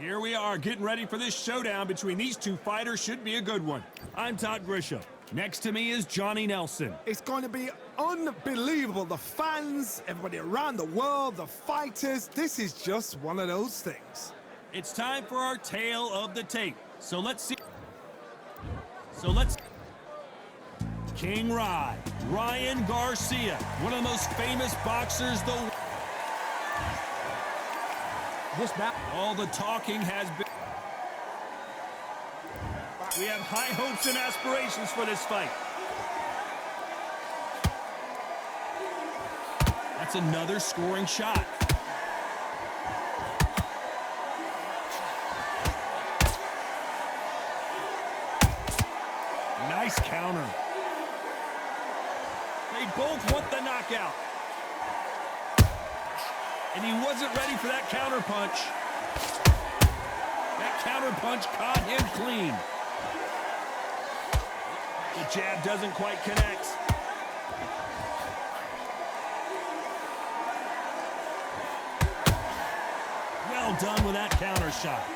Here we are, getting ready for this showdown between these two fighters. Should be a good one. I'm Todd Grisham. Next to me is Johnny Nelson. It's going to be unbelievable. The fans, everybody around the world, the fighters. This is just one of those things. It's time for our tale of the tape. So let's see. King Ryan Garcia, one of the most famous boxers all the talking has been. We have high hopes and aspirations for this fight. That's another scoring shot. Nice counter. They both want the knockout. And he wasn't ready for that counter punch. That counter punch caught him clean. The jab doesn't quite connect. Well done with that counter shot.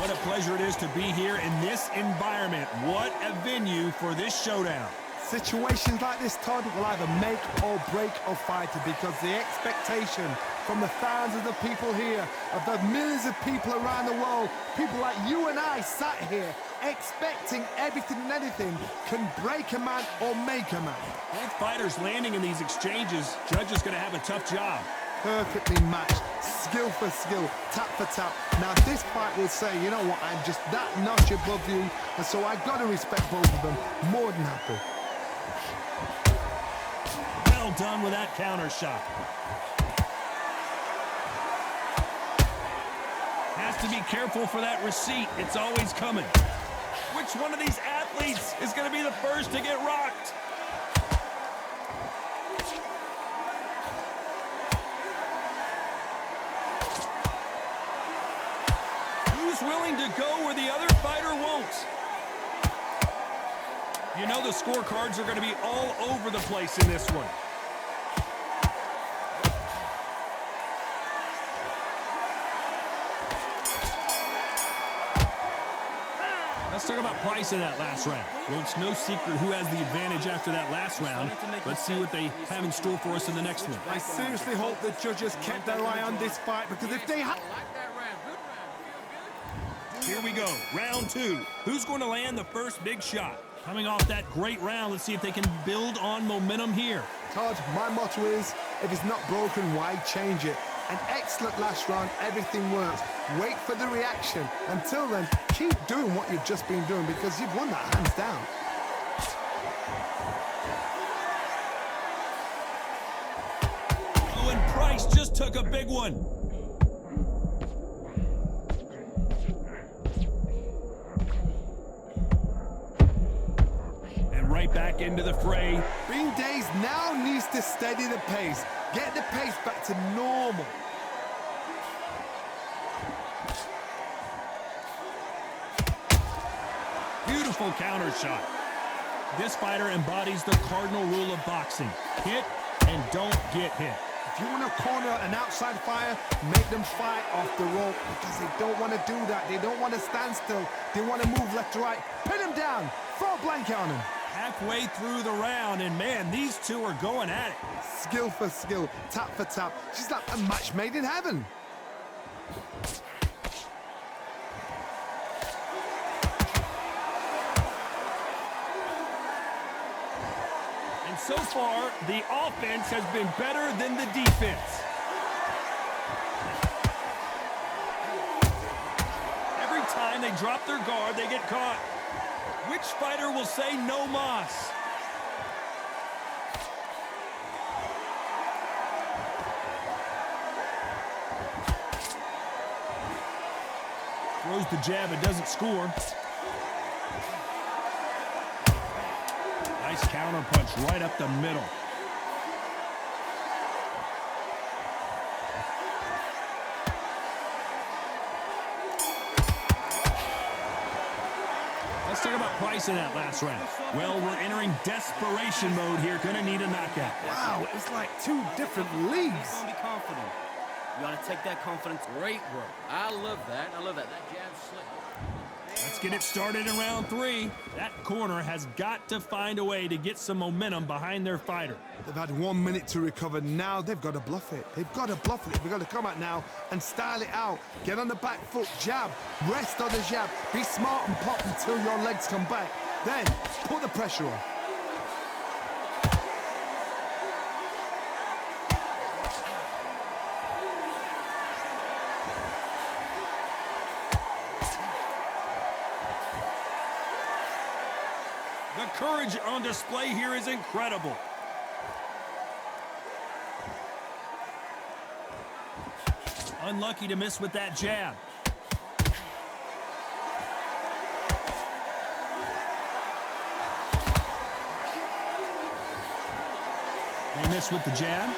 What a pleasure it is to be here in this environment. What a venue for this showdown. Situations like this, Todd, will either make or break a fighter, because the expectation from the thousands of people here, of the millions of people around the world, people like you and I sat here expecting everything and anything, can break a man or make a man. Both fighters landing in these exchanges. Judge is going to have a tough job. Perfectly matched, skill for skill, tap for tap. Now this fight will say, you know what, I'm just that notch above you, and so I got to respect both of them. More than happy. Well done with that counter shot. Has to be careful for that receipt. It's always coming. Which one of these athletes is going to be the first to get rocked? Who's willing to go where the other fighter won't? You know the scorecards are going to be all over the place in this one. Let's talk about price in that last round. Well, it's no secret who has the advantage after that last round. Let's see what they have in store for us in the next one. I seriously hope the judges kept their eye on this fight, because if they had... Here we go, round two. Who's going to land the first big shot? Coming off that great round, let's see if they can build on momentum here. Todd, my motto is, if it's not broken, why change it? An excellent last round, everything works. Wait for the reaction. Until then, keep doing what you've just been doing, because you've won that hands down. Oh, and Price just took a big one. And right back into the fray. Green Days now needs to steady the pace. Get the pace back to normal. Beautiful counter shot. This fighter embodies the cardinal rule of boxing. Hit and don't get hit. If you want to corner an outside fighter, make them fight off the rope, because they don't want to do that. They don't want to stand still. They want to move left to right. Pin him down. Throw a blanket on him. Halfway through the round, and man, these two are going at it. Skill for skill, tap for tap. She's like a match made in heaven. And so far, the offense has been better than the defense. Every time they drop their guard, they get caught. Which fighter will say no mas? Throws the jab, it doesn't score. Nice counter punch right up the middle. Let's talk about Price in that last round. Well, we're entering desperation mode here. Gonna need a knockout. Wow, it's like two different leagues. You ought to take that confidence. Great work. I love that. I love that. That jab slick. Let's get it started in round 3. That corner has got to find a way to get some momentum behind their fighter. They've had 1 minute to recover. Now they've got to bluff it. They've got to bluff it. They've got to come out now and style it out. Get on the back foot, jab, rest on the jab. Be smart and pop until your legs come back. Then put the pressure on. The courage on display here is incredible. Unlucky to miss with that jab. They miss with the jab.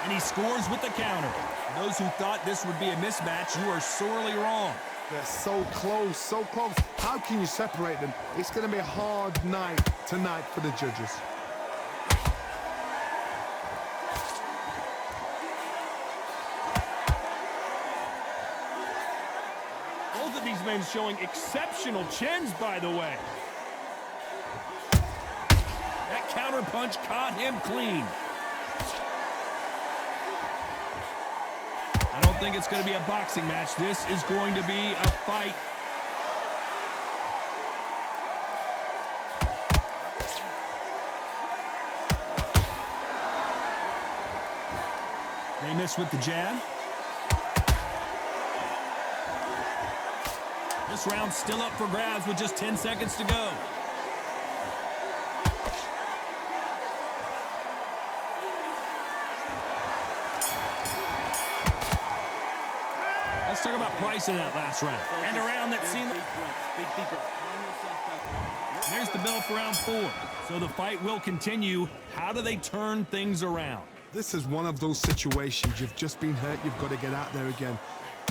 And he scores with the counter. Those who thought this would be a mismatch, you are sorely wrong. They're so close, so close. How can you separate them? It's going to be a hard night tonight for the judges. Both of these men showing exceptional chins, by the way. That counter punch caught him clean. I don't think it's going to be a boxing match. This is going to be a fight. They miss with the jab. This round's still up for grabs with just 10 seconds to go. Let's talk about price in that last round. And a round that seemed... There's the bell for round 4. So the fight will continue. How do they turn things around? This is one of those situations. You've just been hurt. You've got to get out there again.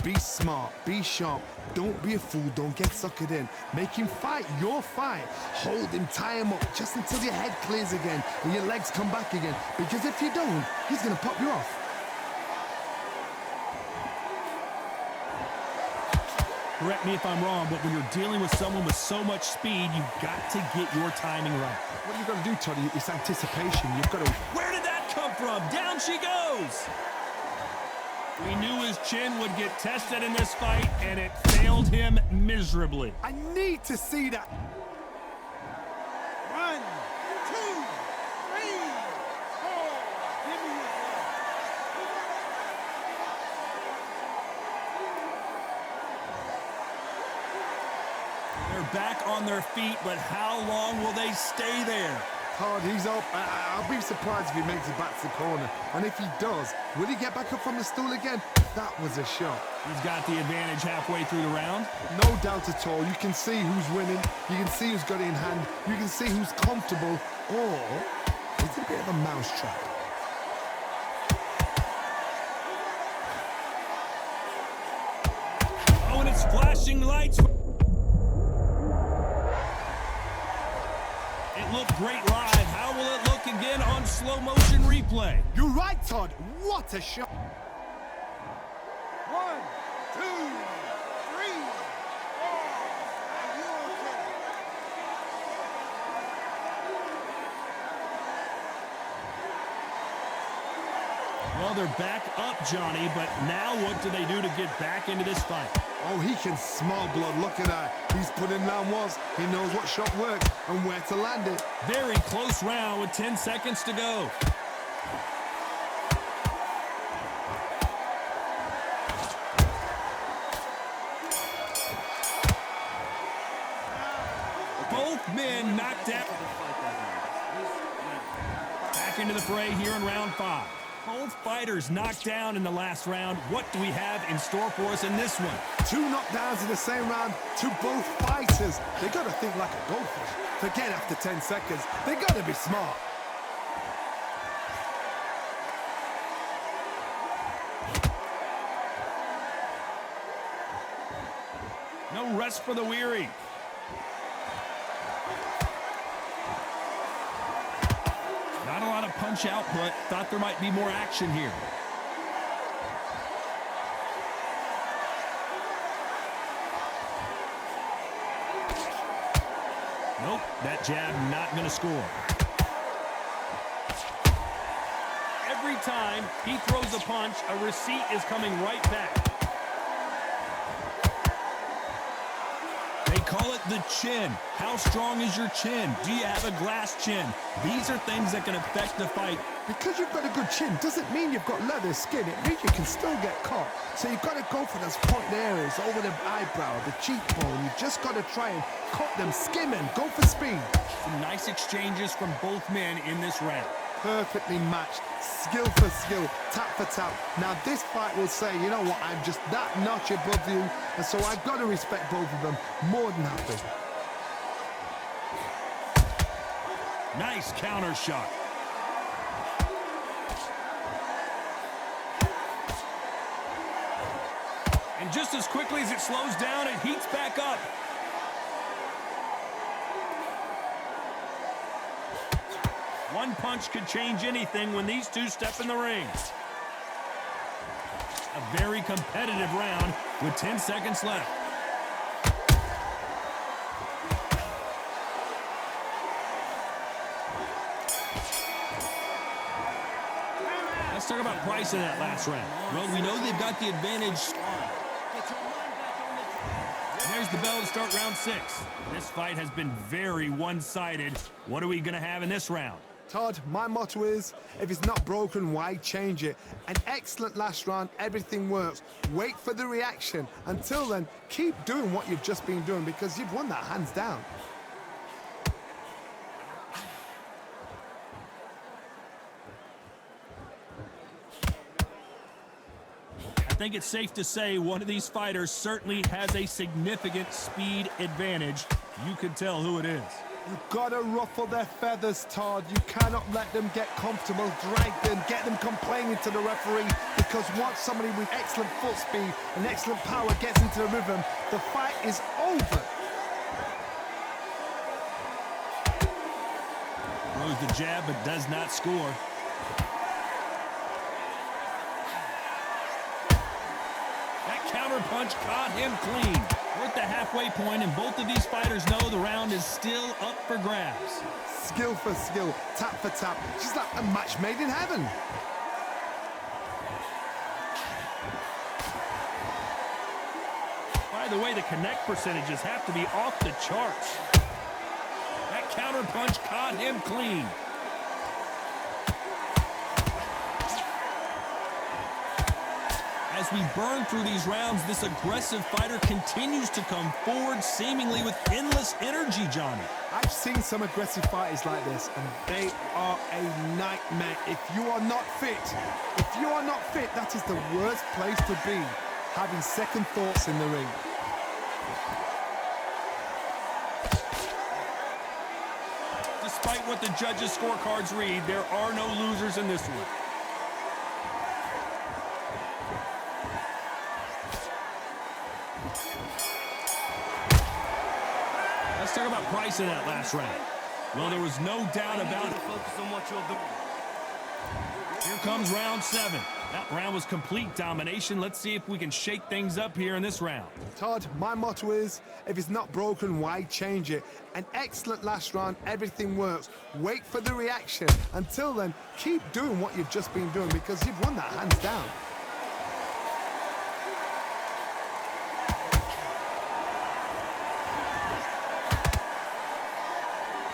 Be smart. Be sharp. Don't be a fool. Don't get suckered in. Make him fight your fight. Hold him. Tie him up just until your head clears again and your legs come back again. Because if you don't, he's going to pop you off. Correct me if I'm wrong, but when you're dealing with someone with so much speed, you've got to get your timing right. What you've got to do, Toddy, is anticipation. You've got to... Where did that come from? Down she goes! We knew his chin would get tested in this fight, and it failed him miserably. I need to see that. 1, 2, 3, 4. Give me your They're back on their feet, but how long will they stay there? Todd, he's up. I'll be surprised if he makes it back to the corner. And if he does, will he get back up from the stool again? That was a shot. He's got the advantage halfway through the round. No doubt at all. You can see who's winning. You can see who's got it in hand. You can see who's comfortable. Or it's a bit of a mousetrap. Oh, and it's flashing lights. It looked great live. How will it look again on slow motion replay? You're right, Todd. What a shot. 1, 2, 3, 4. Are you okay? Well, they're back up, Johnny, but now what do they do to get back into this fight? Oh, he can smell blood. Look at that. He's put in round ones. He knows what shot works and where to land it. Very close round with 10 seconds to go. Both men knocked out. Back into the fray here in round 5. Both fighters knocked down in the last round. What do we have in store for us in this one? 2 knockdowns in the same round to both fighters. They got to think like a goldfish. Forget after 10 seconds. They got to be smart. No rest for the weary. punch output. Thought there might be more action here. Nope, that jab not going to score. Every time he throws a punch, a receipt is coming right back. They call it the chin. How strong is your chin? Do you have a glass chin? These are things that can affect the fight. Because you've got a good chin doesn't mean you've got leather skin. It means you can still get caught. So you've got to go for those point areas, over the eyebrow, the cheekbone. You've just got to try and cut them, skim them, go for speed. Some nice exchanges from both men in this round. Perfectly matched, skill for skill, tap for tap. Now this fight will say, you know what, I'm just that notch above you, and so I've got to respect both of them more than happy. Nice counter shot. And just as quickly as it slows down, it heats back up. One punch could change anything when these two step in the ring. A very competitive round with 10 seconds left. Let's talk about price in that last round. Well, we know they've got the advantage. There's the bell to start round 6. This fight has been very one-sided. What are we going to have in this round? Todd, my motto is, if it's not broken, why change it? An excellent last round, everything works. Wait for the reaction. Until then, keep doing what you've just been doing because you've won that hands down. I think it's safe to say one of these fighters certainly has a significant speed advantage. You can tell who it is. You've got to ruffle their feathers, Todd. You cannot let them get comfortable, drag them, get them complaining to the referee, because once somebody with excellent foot speed and excellent power gets into the rhythm, the fight is over. Throws the jab but does not score. That counter punch caught him clean. We're at the halfway point, and both of these fighters know the round is still up for grabs. Skill for skill, tap for tap. She's like a match made in heaven. By the way, the connect percentages have to be off the charts. That counter punch caught him clean. As we burn through these rounds, this aggressive fighter continues to come forward, seemingly with endless energy, Johnny. I've seen some aggressive fighters like this, and they are a nightmare. If you are not fit, that is the worst place to be, having second thoughts in the ring. Despite what the judges' scorecards read, there are no losers in this one. Let's talk about price in that last round. Well, there was no doubt about it. Focus on what you're doing. Here comes round 7. That round was complete domination. Let's see if we can shake things up here in this round. Todd, my motto is, if it's not broken, why change it? An excellent last round, everything works. Wait for the reaction. Until then, keep doing what you've just been doing because you've won that hands down.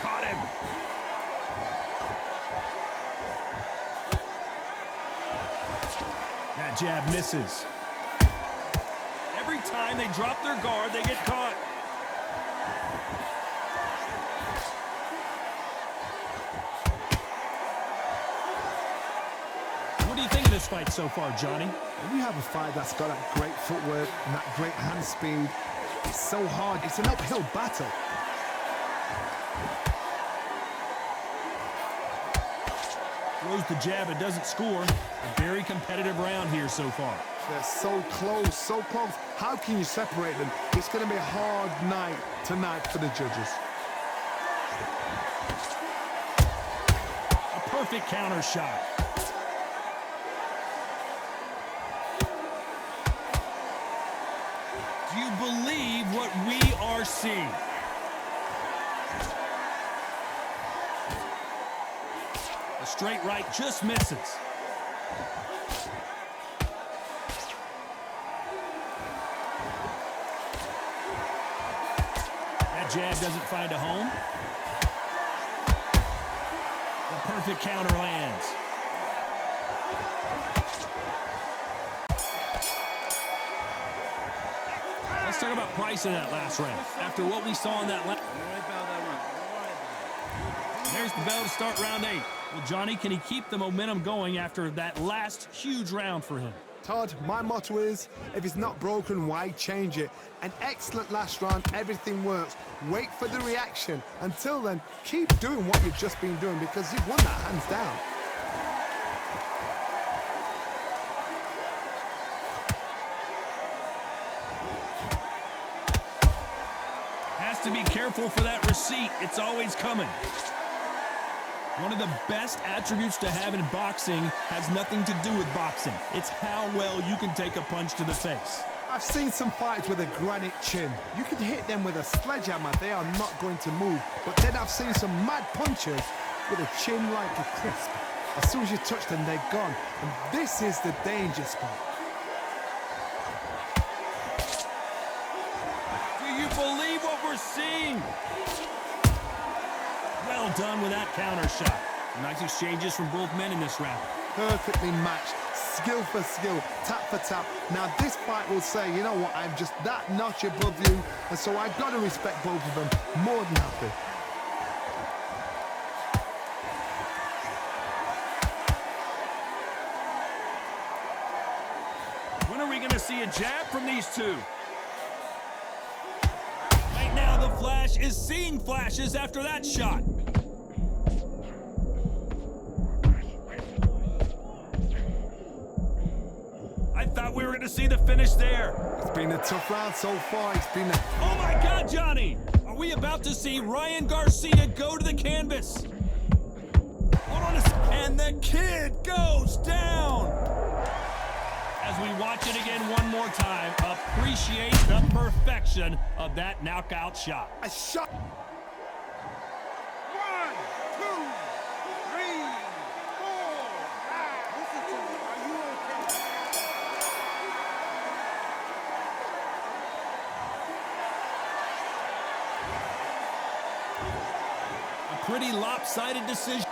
Caught him. That jab misses. Every time they drop their guard, they get caught. What do you think of this fight so far, Johnny? When you have a fight that's got that great footwork and that great hand speed, it's so hard. It's an uphill battle. Throws the jab, it doesn't score. A very competitive round here so far. They're so close, so close. How can you separate them? It's going to be a hard night tonight for the judges. A perfect counter shot. Do you believe what we are seeing? A straight right just misses. That jab doesn't find a home. The perfect counter lands. Let's talk about price in that last round. After what we saw in that last... There's the bell to start round 8. Well, Johnny, can he keep the momentum going after that last huge round for him? Todd, my motto is, if it's not broken, why change it? An excellent last round, everything works. Wait for the reaction. Until then, keep doing what you've just been doing because you've won that hands down. Has to be careful for that receipt. It's always coming. One of the best attributes to have in boxing has nothing to do with boxing. It's how well you can take a punch to the face. I've seen some fights with a granite chin. You can hit them with a sledgehammer, they are not going to move. But then I've seen some mad punchers with a chin like a crisp. As soon as you touch them, they're gone. And this is the danger spot. Do you believe what we're seeing? Well done with that counter shot. Nice exchanges from both men in this round. Perfectly matched, skill for skill, tap for tap. Now this fight will say, you know what, I'm just that notch above you, and so I've got to respect both of them more than happy. When are we going to see a jab from these two? Right now, the Flash is seeing flashes after that shot. I thought we were going to see the finish there. It's been a tough round so far. It's been a... Oh my God, Johnny! Are we about to see Ryan Garcia go to the canvas? Hold on a second. And the kid goes down! As we watch it again one more time, appreciate the perfection of that knockout shot. A shot. 1, 2, 3, 4, 5. Listen to me. Are you okay? A pretty lopsided decision.